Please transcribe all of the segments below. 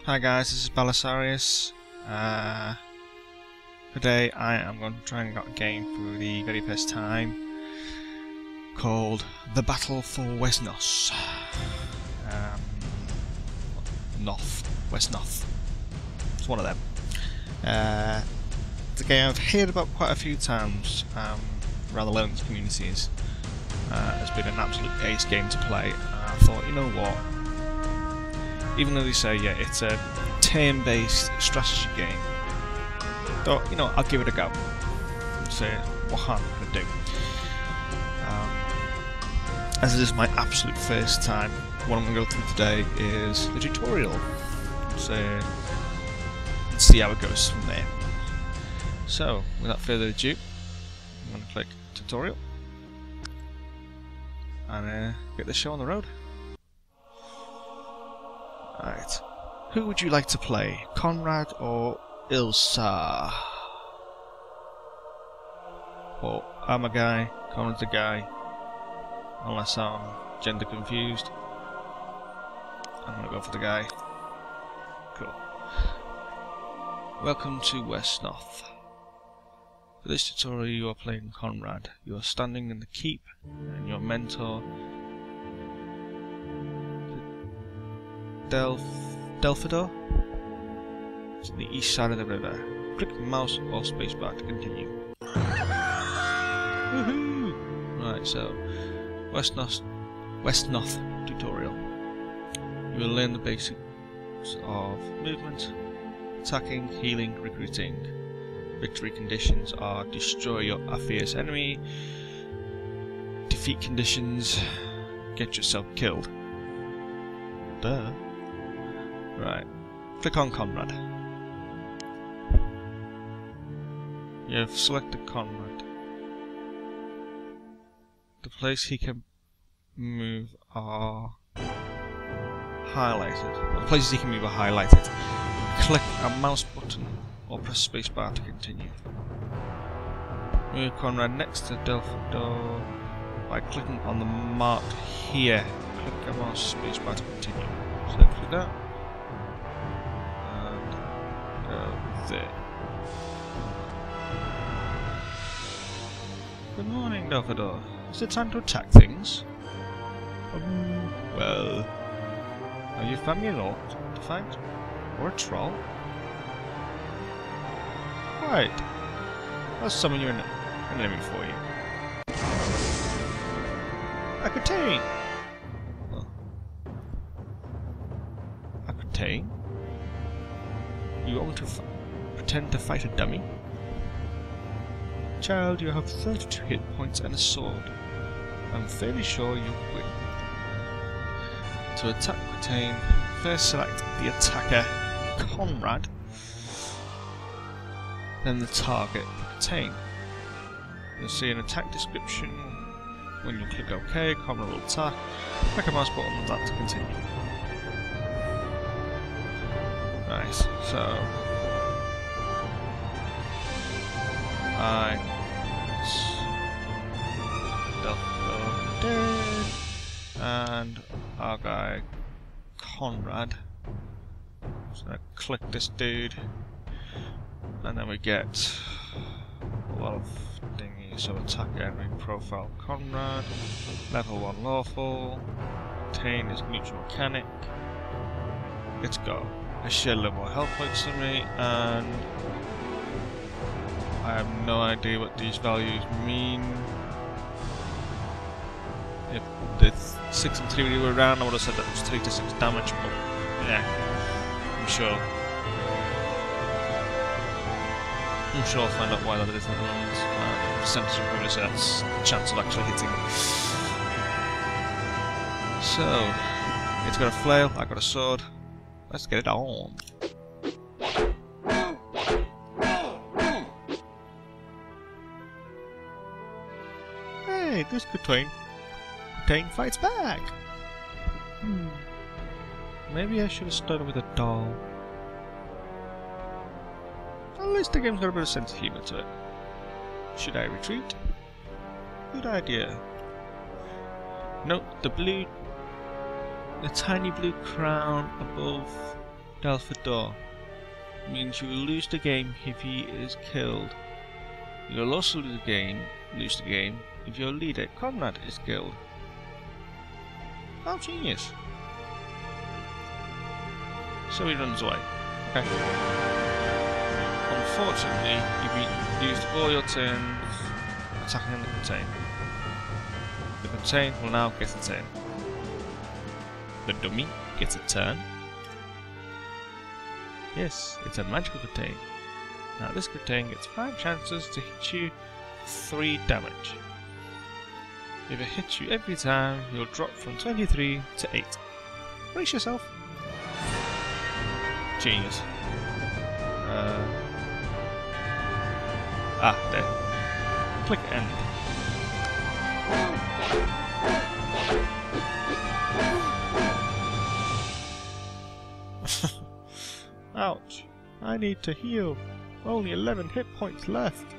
Hi guys, this is Belisarius. Today I am going to try and get a game for the very first time called The Battle for Wesnoth. Wesnoth. It's one of them. It's a game I've heard about quite a few times around the Linux communities. It's been an absolute ace game to play. I thought, you know what? Even though they say, yeah, it's a turn-based strategy game, thought, you know, I'll give it a go and say what harm I'm going to do. As it is my absolute first time, what I'm going to go through today is the tutorial. So, let's see how it goes from there. So, without further ado, I'm going to click tutorial and get the show on the road. Right. Who would you like to play? Conrad or Ilsa? Well, I'm a guy, Conrad's a guy. Unless I'm gender confused. I'm gonna go for the guy. Cool. Welcome to Wesnoth. For this tutorial you are playing Conrad. You are standing in the keep and your mentor Delphidor. It's on the east side of the river. Click mouse or spacebar to continue. Woohoo! Right, so Wesnoth tutorial. You will learn the basics of movement, attacking, healing, recruiting. Victory conditions are destroy a fierce enemy, defeat conditions, get yourself killed. Duh. Right, click on Conrad. You've selected Conrad. The place he can move are highlighted. The places he can move are highlighted. Click a mouse button or press spacebar to continue. Move Conrad next to Delphidor by clicking on the mark here. Click a mouse spacebar to continue. So click that. There. Good morning, Delphidor. Is it time to attack things? Well... Are you family law to fight? Or a troll? Right. I'll summon you an enemy for you. Aquitaine! Oh. Aquitaine? You want to pretend to fight a dummy? Child, you have 32 hit points and a sword. I'm fairly sure you win. To attack Aquitaine, first select the attacker, Conrad, then the target, Aquitaine. You'll see an attack description. When you click OK, Conrad will attack. Click a mouse button on that to continue. Nice, so... Delphidor dead, and our guy Conrad. So I click this dude, and then we get a lot of thingies. So attack enemy profile Conrad, level 1 lawful, obtain is neutral mechanic. Let's go. I share a little more health points than me, and I have no idea what these values mean. If the 6 and 3 were around, I would have said that it was 3 to 6 damage, but yeah, I'm sure I'll find out why that is in the moment. Percentage of probably say that's the chance of actually hitting. So, it's got a flail, I got a sword. Let's get it on. Hey, this Aquitaine fights back! Maybe I should have started with a doll. At least the game's got a bit of sense of humour to it. Should I retreat? Good idea. Note the tiny blue crown above Delphador. Means you will lose the game if he is killed. You will also lose the game if your leader, Conrad, is killed. How genius. So he runs away. Okay. Unfortunately, you've used all your turns attacking the contain. The contain will now get a turn. The dummy gets a turn. Yes, it's a magical contain. Now this contain gets 5 chances to hit you 3 damage. If it hits you every time, you'll drop from 23 to 8. Brace yourself. Genius. There. Click end. Ouch. I need to heal. Only 11 hit points left.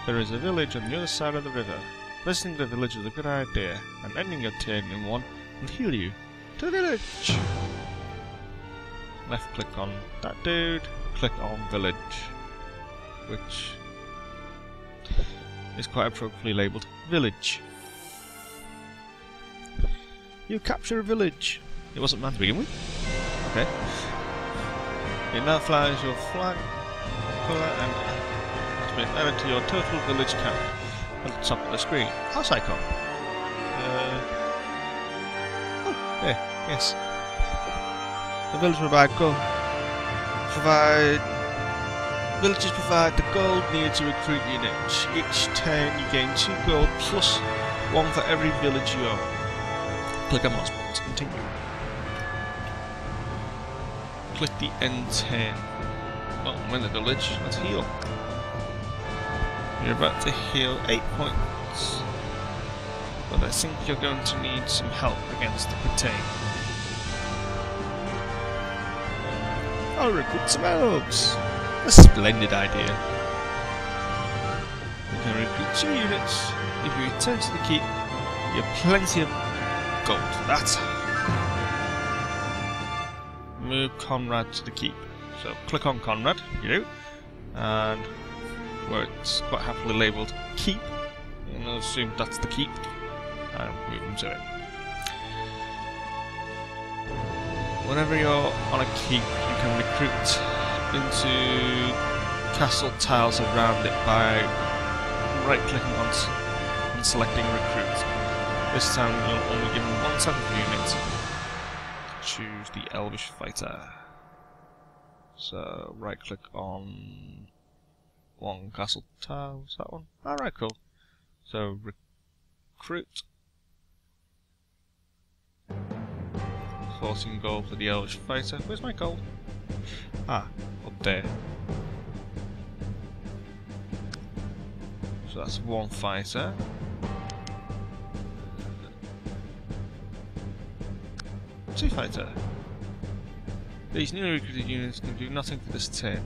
There is a village on the other side of the river. Visiting the village is a good idea, and ending your turn in one will heal you. To the village! Left click on that dude, click on village, which is quite appropriately labelled village. You capture a village. It wasn't mine to begin with. Okay. It now flies your flag colour and has been added to your total village count at the top of the screen. House icon. Oh, there, yes. The village villages provide the gold needed to recruit units. Each turn you gain 2 gold plus 1 for every village you own. Click on mouse button to continue. Click the end turn. Oh, I'm in the village. Let's heal. You're about to heal 8 points. But I think you're going to need some help against the Contain. I'll recruit some elves. A splendid idea. You can recruit 2 units. If you return to the keep, you have plenty of gold for that. Move Conrad to the keep. So click on Conrad, and where it's quite happily labelled keep, and I'll assume that's the keep, and move him to it. Whenever you're on a keep, you can recruit into castle tiles around it by right-clicking on and selecting recruit. This time you'll only give them 1 type of unit. Choose the Elvish Fighter. So right-click on 1 castle tile. Is that one? Alright, cool. So recruit. 14 gold for the Elvish Fighter. Where's my gold? Ah, up there. So that's 1 fighter. Two fighter. These newly recruited units can do nothing for this turn.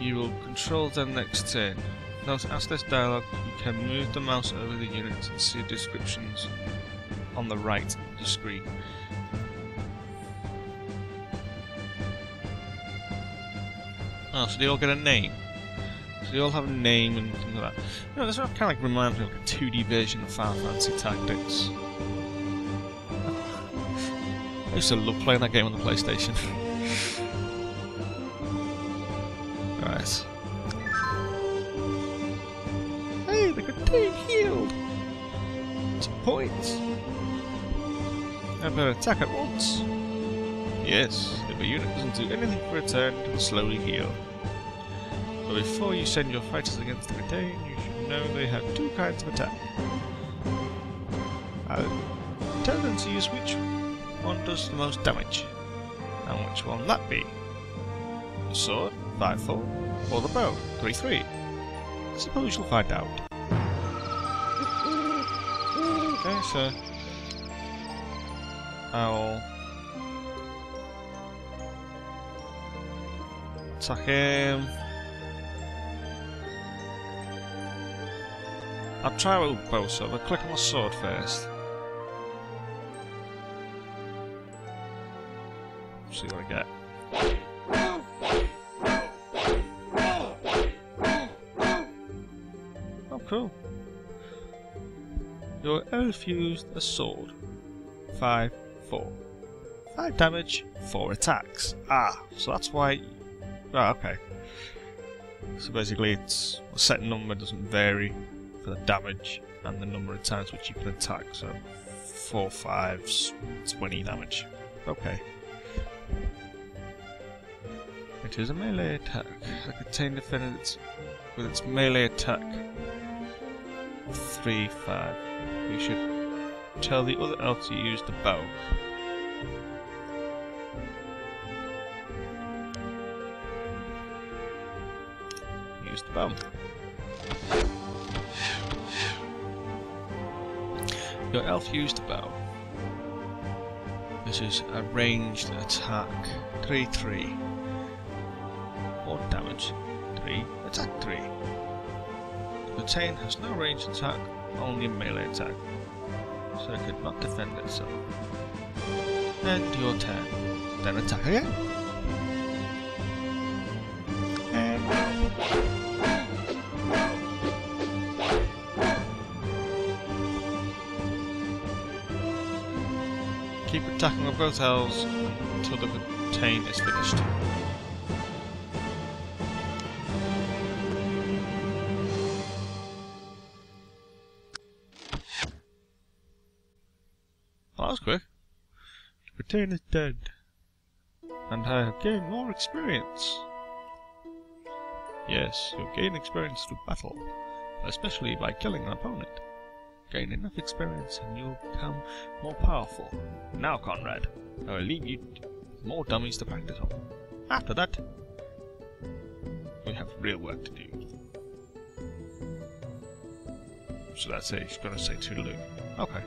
You will control them next turn. Now to ask this dialogue, you can move the mouse over the units and see descriptions on the right of the screen. Oh, so they all get a name. So they all have a name and things like that. You know, this kind of like reminds me of a 2D version of Final Fantasy Tactics. I used to love playing that game on the PlayStation. Right. Hey, the Contain healed! 2 points! I better attack at once. Yes, if a unit doesn't do anything for a turn, it will slowly heal. But before you send your fighters against the Contain, you should know they have 2 kinds of attack. I'll tell them to use which one does the most damage, and which one that be. The sword, 5-4, or the bow, 3-3. Suppose you'll find out. Okay, so I'll attack him. I'll try with bow, so I'll click on the sword first. See what I get. Oh, cool. Your elf used a sword. 5, 4. 5 damage, 4 attacks. Ah, so that's why... Ah, okay. So basically it's a set number doesn't vary for the damage and the number of times which you can attack. So 4 5s, 20 damage. Okay. It is a melee attack. A contained defendant with its melee attack 3, 5. You should tell the other elf to use the bow. Use the bow. Your elf used the bow. This is a ranged attack. 3, 3. 4 damage. 3, attack 3. The Tane has no ranged attack, only melee attack, so it could not defend itself. End your turn. Then attack again. Keep attacking with both elves until the Tane is finished. Well, that was quick. The Tane is dead, and I have gained more experience. Yes, you'll gain experience through battle, especially by killing an opponent. Gain enough experience and you'll become more powerful. Now, Conrad, I will leave you with more dummies to practice on. After that, we have real work to do. So that's it, he's going to say toodaloo. Okay.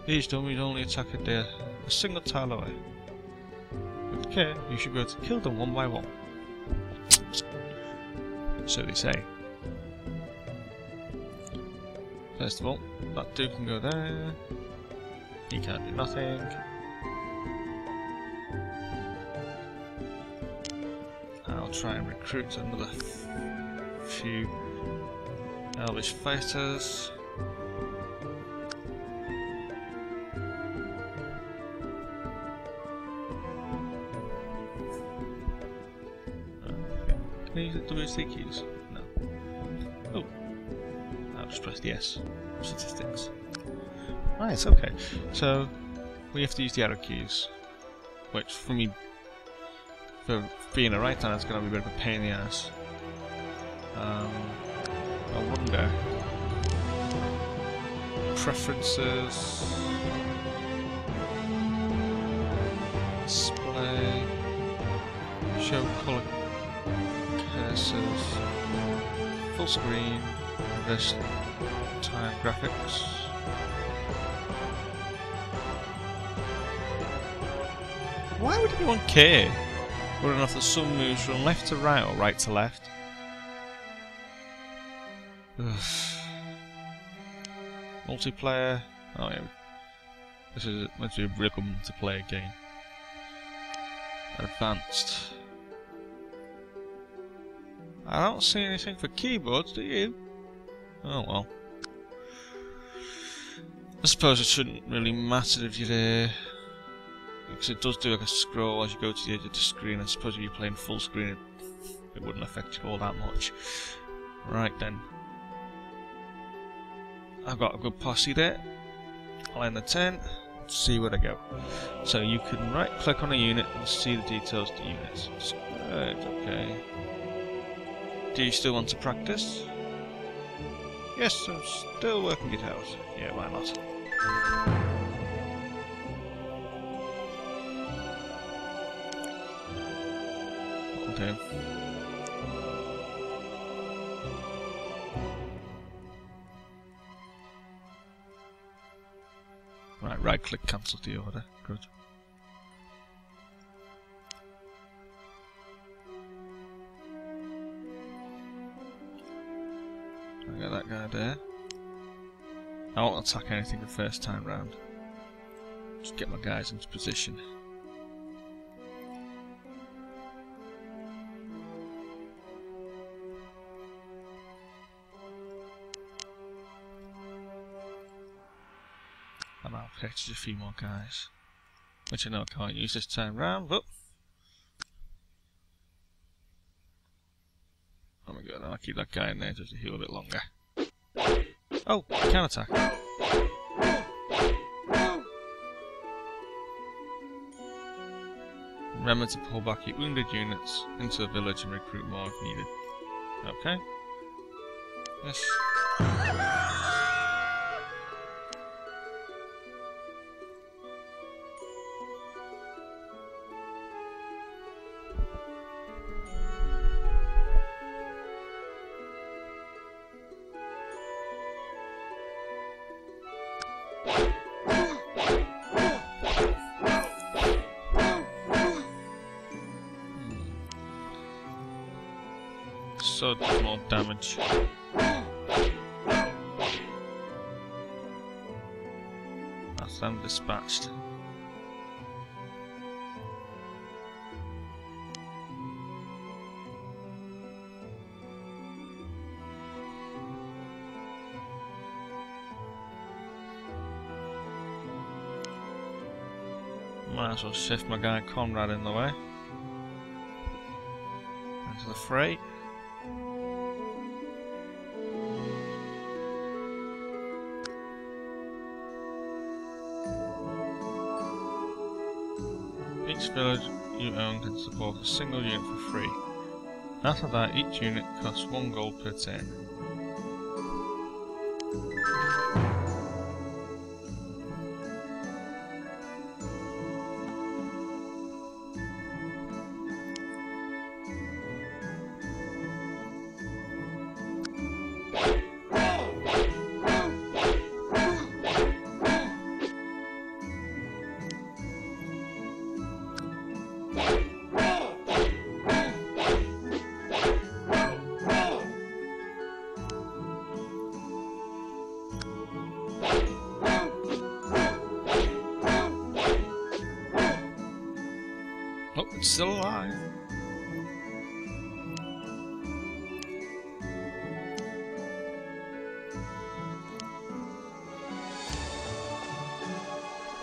These dummies only attack a single tile away. With care, you should be able to kill them one by one. So they say. First of all, that dude can go there. He can't do nothing. I'll try and recruit another few elvish fighters. Can I use the WC keys? No. Oh. I'll just press the S. Statistics. Right, okay. So, we have to use the arrow keys. Which, for me, for being a right-hander, it's going to be a bit of a pain in the ass. I wonder... Preferences... Display... Show colour cursors... Full screen... Reverse time graphics... Why would anyone care whether or not the sun moves from left to right or right to left? Ugh. Multiplayer. Oh yeah, this is meant to be a real good multiplayer game. Advanced. I don't see anything for keyboards, do you? Oh well. I suppose it shouldn't really matter if you're there. Because it does do like a scroll as you go to the edge of the screen. I suppose if you're playing full screen it wouldn't affect you all that much. Right then. I've got a good posse there. I'll end the tent, see where I go. So you can right click on a unit and see the details of the units. Right, okay. Do you still want to practice? Yes, I'm still working it out. Yeah, why not? Okay. Right click, cancel the order. Good. I got that guy there. I won't attack anything the first time round. Just get my guys into position. fetches a few more guys. Which I know I can't use this time round, but... Oh my god, I'll keep that guy in there just to heal a bit longer. Oh, can attack. Remember to pull back your wounded units into the village and recruit more if needed. Okay. Yes. So does more damage. That's them dispatched. Might as well shift my guy Conrad in the way. Into the fray. Each village you own can support a single unit for free. After that, each unit costs 1 gold per turn. Oh, it's still alive.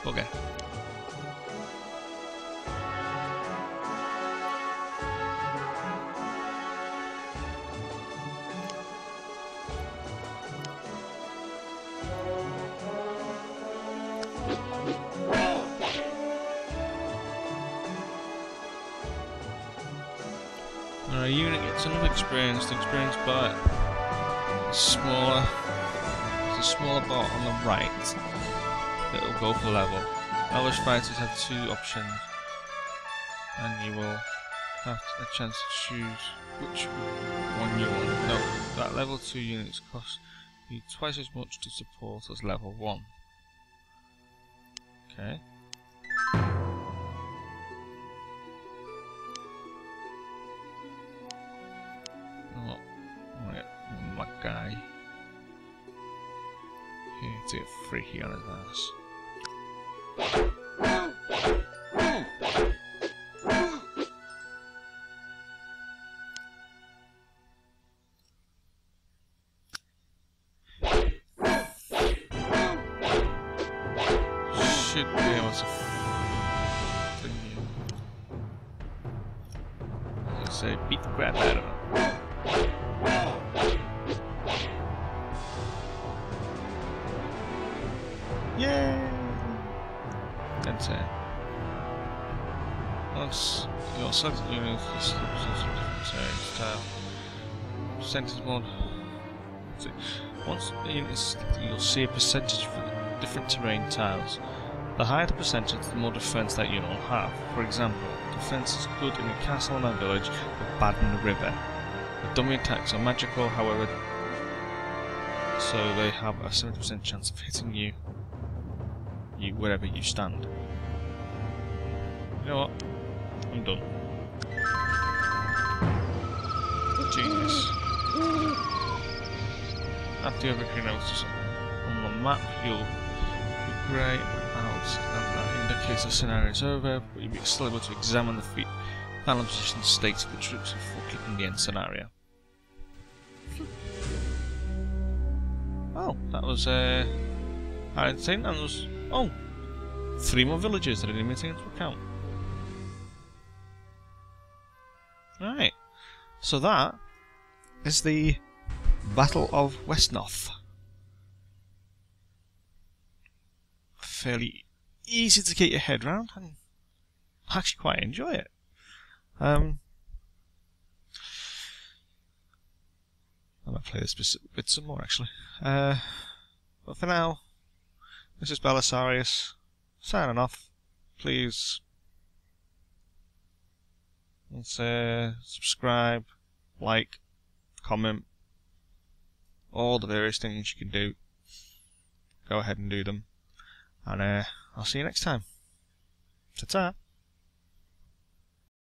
Okay. Our unit gets enough experience to experience by smaller. There's a smaller bar on the right that will go for level. Elvish fighters have 2 options, and you will have a chance to choose which one you want. No, that level 2 units cost you twice as much to support as level 1. Okay. My guy here to get freaky on his ass. Should be able to fling you. As I say, beat the crap out of him. Yay! That's it. Once your selected unit is different tile. Percentage mod. Once a unit is selected, you'll see a percentage for the different terrain tiles. The higher the percentage, the more defense that unit will have. For example, defense is good in a castle and a village, but bad in the river. The dummy attacks are magical, however, so they have a 70% chance of hitting you wherever you stand. You know what? I'm done. Genius. After everything else on the map, you'll be grey out, and that indicates the scenario is over, but you'll be still able to examine the final position states of the troops before clicking the end scenario. Oh, that was I didn't think that was. Oh, 3 more villages that I didn't even take into account. Right, so that is the Battle of Wesnoth. Fairly easy to get your head around, and I actually quite enjoy it. I might play this bit some more actually. But for now, this is Belisarius signing off. Please subscribe, like, comment, all the various things you can do. Go ahead and do them. And I'll see you next time. Ta-ta!